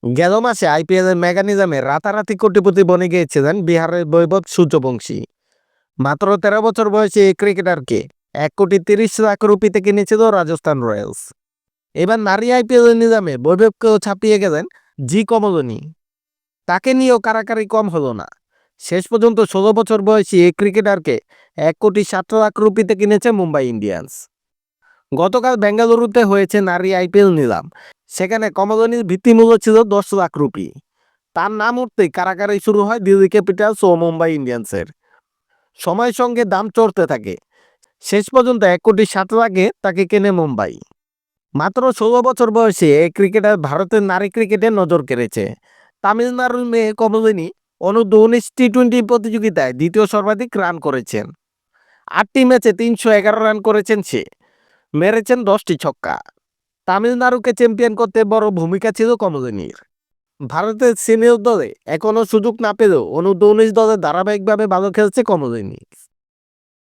গেল মাসে আইপিএলের মেগানিজমে রাতারাতি কোটিপতি বনে গিয়েছিলেন বিহারের বৈভব সূর্যবংশী। মাত্র ১৩ বছর বয়সী এই ক্রিকেটারকে ১,৩০,০০,০০০ রুপিতে কিনেছিল রাজস্থান রয়্যালস। এবার নারী আইপিএলের নিজামে বৈভবকেও ছাপিয়ে গেলেন জি কমলনি। তাকে নিয়েও কারাকারি কম হলো না। শেষ পর্যন্ত ১৬ বছর বয়সী এই ক্রিকেটারকে ১,৬০,০০,০০০ রুপিতে কিনেছে মুম্বাই ইন্ডিয়ান্স। গতকাল বেঙ্গালুরুতে হয়েছে নারী আইপিএল নিলাম। সেখানে কমলনির ভিত্তিমূল্য ছিল ১০ লাখ রুপি। তার নাম উঠতেই কারাকারি শুরু হয় দিল্লি ক্যাপিটালস ও মুম্বাই ইন্ডিয়ান্সের। সময়ের সঙ্গে দাম চড়তে থাকে। শেষ পর্যন্ত ১,৬০,০০,০০০ তাকে কেনে মুম্বাই। মাত্র ১৬ বছর বয়সে এই ক্রিকেটার ভারতের নারী ক্রিকেটে নজর কেড়েছে। তামিলনাড়ুর মেয়ে কমলিনী অনূর্ধ্ব-১৯ টি-২০ প্রতিযোগিতায় দ্বিতীয় সর্বাধিক রান করেছেন। ৮টি ম্যাচে ৩১১ রান করেছেন সে, মেরেছেন ১০টি ছক্কা। তামিলনাড়ুকে চ্যাম্পিয়ন করতে বড় ভূমিকা ছিল কমলিনীর। ভারতের সিনিয়র দলে এখনও সুযোগ না পেলেও অনূর্ধ্ব-১৯ দলে ধারাবাহিকভাবে ভালো খেলছে কমলিনী।